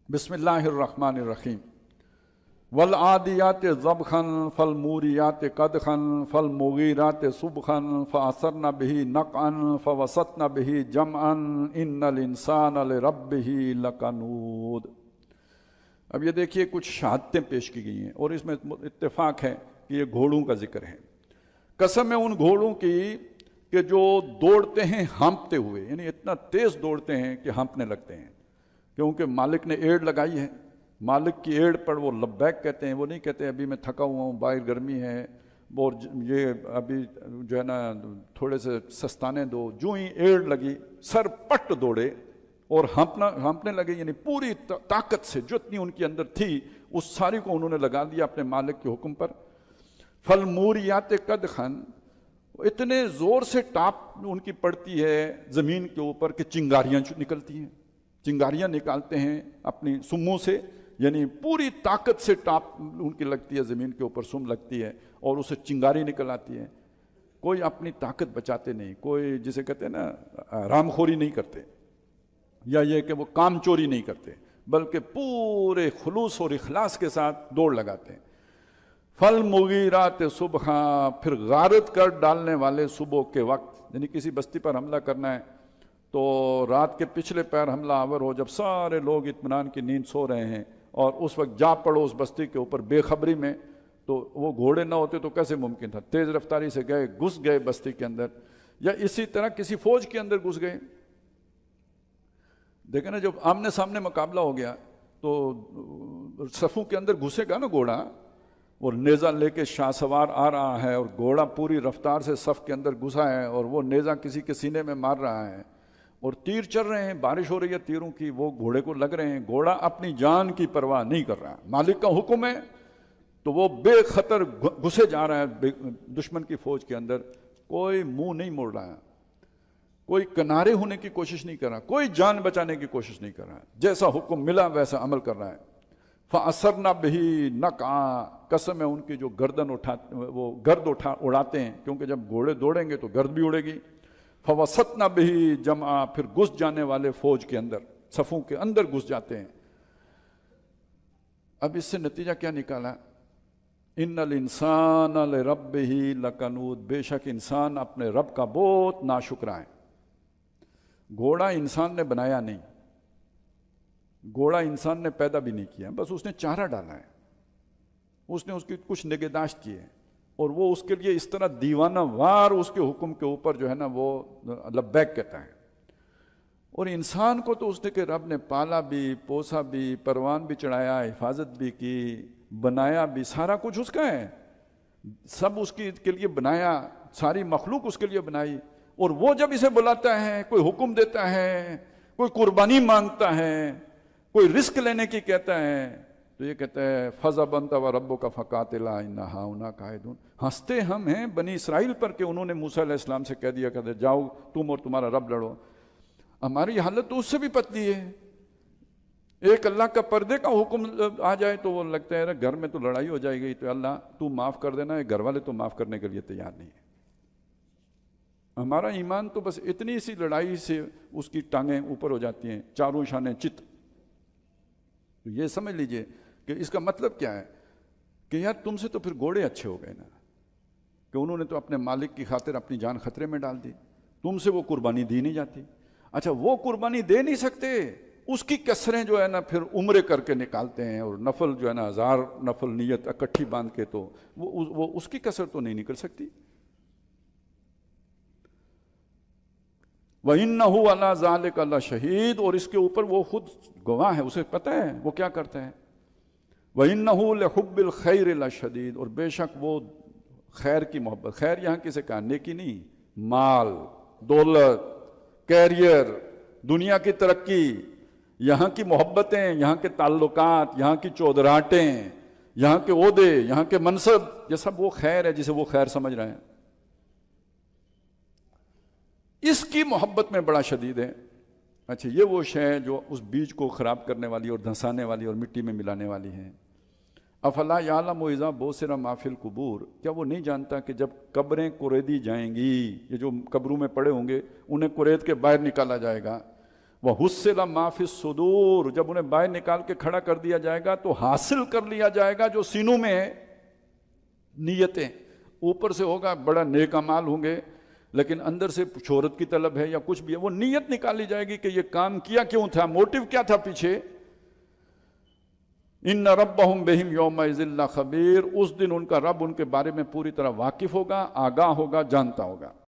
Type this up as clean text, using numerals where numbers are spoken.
बिस्मिल्लाहिर्रहमानिर्रहीम। वलआदियात ज़बखन फलमूरियात कदखन फलमुगीरात सुबखन फ़असरन बिही नक़अन फ़वसतन बिही जमअन इन्नल इंसान लिरब्बिही लकनूद। अब ये देखिए कुछ शहादतें पेश की गई हैं और इसमें इत्तेफाक है कि ये घोड़ों का जिक्र है। कसम है उन घोड़ों की कि जो दौड़ते हैं हाँपते हुए, यानी इतना तेज़ दौड़ते हैं कि हाँपने लगते हैं, क्योंकि मालिक ने एड़ लगाई है। मालिक की एड़ पर वो लब्बैक कहते हैं, वो नहीं कहते अभी मैं थका हुआ हूँ, बाहर गर्मी है और ये अभी जो है ना थोड़े से सस्ताने दो। जो ही एड़ लगी सर पट दौड़े और हाँपने लगे, यानी पूरी ताकत से जितनी उनके अंदर थी उस सारी को उन्होंने लगा दिया अपने मालिक के हुक्म पर। फल मूरियात कदखन, इतने ज़ोर से टाप उनकी पड़ती है ज़मीन के ऊपर कि चिंगारियाँ निकलती हैं। चिंगारियाँ निकालते हैं अपनी सुम्मों से, यानी पूरी ताकत से टाप उनकी लगती है, ज़मीन के ऊपर सुम लगती है और उसे चिंगारी निकल आती है। कोई अपनी ताकत बचाते नहीं, कोई जिसे कहते हैं ना रामखोरी नहीं करते, या ये कि वो काम चोरी नहीं करते, बल्कि पूरे खुलूस और इखलास के साथ दौड़ लगाते हैं। फल मुगीरात सुबह, फिर गारत कर डालने वाले सुबह के वक्त, यानी किसी बस्ती पर हमला करना है तो रात के पिछले पैर हमला आवर हो, जब सारे लोग इत्मीनान की नींद सो रहे हैं और उस वक्त जा पड़ो उस बस्ती के ऊपर बेखबरी में, तो वो घोड़े ना होते तो कैसे मुमकिन था। तेज़ रफ्तारी से गए, घुस गए बस्ती के अंदर, या इसी तरह किसी फौज के अंदर घुस गए। देखें ना, जब आमने सामने मुकाबला हो गया तो सफ़ों के अंदर घुसेगा ना घोड़ा, और नेज़ा लेके शाह सवार आ रहा है और घोड़ा पूरी रफ्तार से सफ़ के अंदर घुसा है और वो नेज़ा किसी के सीने में मार रहा है और तीर चल रहे हैं, बारिश हो रही है तीरों की, वो घोड़े को लग रहे हैं। घोड़ा अपनी जान की परवाह नहीं कर रहा, मालिक का हुक्म है तो वो बेखतर घुसे जा रहा है दुश्मन की फौज के अंदर। कोई मुंह नहीं मोड़ रहा है, कोई किनारे होने की कोशिश नहीं कर रहा, कोई जान बचाने की कोशिश नहीं कर रहा, जैसा हुक्म मिला वैसा अमल कर रहा है। फ़असरना बिही नक़अ, कसम है उनकी जो गर्दन वो गर्द उड़ाते हैं, क्योंकि जब घोड़े दौड़ेंगे तो गर्द भी उड़ेगी। फ़वसतना बिही जमअ, फिर घुस जाने वाले फौज के अंदर, सफ़ों के अंदर घुस जाते हैं। अब इससे नतीजा क्या निकाला? इन्नल इंसान लिरब्बिही लकनूद, बेशक इंसान अपने रब का बहुत नाशुक्रा है। घोड़ा इंसान ने बनाया नहीं, घोड़ा इंसान ने पैदा भी नहीं किया, बस उसने चारा डाला है, उसने उसकी कुछ निगहदाश्त की है और वो उसके लिए इस तरह दीवाना वार उसके हुक्म के ऊपर जो है ना वो लब्बैक कहता है। और इंसान को तो उसने के रब ने पाला भी, पोसा भी, परवान भी चढ़ाया, हिफाजत भी की, बनाया भी, सारा कुछ उसका है, सब उसके के लिए बनाया, सारी मखलूक उसके लिए बनाई। और वो जब इसे बुलाता है, कोई हुक्म देता है, कोई कुर्बानी मांगता है, कोई रिस्क लेने की कहता है, तो ये कहता है फ़ज़ा बनता व रब्बो का फ़क़ातिला इन्ना हाउना कायदून। हंसते हम हैं बनी इसराइल पर कि उन्होंने मूसा अलैहिस्सलाम से कह दिया कहते जाओ तुम और तुम्हारा रब लड़ो। हमारी हालत तो उससे भी पतली है। एक अल्लाह का पर्दे का हुक्म आ जाए तो वो लगता है घर में तो लड़ाई हो जाएगी, तो अल्लाह तू माफ़ कर देना, घर वाले तो माफ़ करने के लिए तैयार नहीं है। हमारा ईमान तो बस इतनी सी लड़ाई से उसकी टांगें ऊपर हो जाती हैं, चारों शाने चित। तो ये समझ लीजिए कि इसका मतलब क्या है कि यार तुमसे तो फिर घोड़े अच्छे हो गए ना, कि उन्होंने तो अपने मालिक की खातिर अपनी जान खतरे में डाल दी, तुमसे वो कुर्बानी दी नहीं जाती। अच्छा, वो कुर्बानी दे नहीं सकते, उसकी कसरें जो है ना फिर उम्रे करके निकालते हैं और नफल जो है ना 1000 नफल नियत इकट्ठी बांध के, तो वो उसकी कसर तो नहीं निकल सकती। वइन्नहु अला ज़ालिका लशहीद, और इसके ऊपर वो खुद गवाह है, उसे पता है वो क्या करता है। वइन्नहु लिहुब्बिल खैर लशदीद, और बेशक वो खैर की मोहब्बत, खैर यहाँ किसे कहा, नेकी नहीं, माल दौलत, कैरियर, दुनिया की तरक्की, यहाँ की मोहब्बतें, यहाँ के ताल्लुकात, यहाँ की चौधराहटें, यहाँ के ओहदे, यहाँ के मनसब, ये सब वो खैर है जिसे वो खैर समझ रहे हैं। इसकी मोहब्बत में बड़ा शदीद है। अच्छा, ये वो शय जो उस बीज को ख़राब करने वाली और धंसाने वाली और मिट्टी में मिलाने वाली है। अफला यालमु इज़ा बोसिरा मा फिल कुबूर, क्या वो नहीं जानता कि जब कब्रें कुरेदी जाएंगी, ये जो कब्रों में पड़े होंगे उन्हें कुरेद के बाहर निकाला जाएगा, وَحُصِّلَ مَا فِي الصُّدُورِ، جب انہیں باہر نکال کے کھڑا کر دیا جائے گا تو حاصل کر لیا جائے گا جو سینوں میں ہے، نیتیں اوپر سے ہوگا بڑا نیک اعمال ہوں گے، لیکن اندر سے شہرت کی طلب ہے یا کچھ بھی ہے، وہ نیت نکالی جائے گی کہ یہ کام کیا کیوں تھا، موٹیو کیا تھا پیچھے۔ ان ربہم بہم یومئذ لخبیر، اس دن ان کا رب ان کے بارے میں پوری طرح واقف ہوگا، آگاہ ہوگا، جانتا ہوگا۔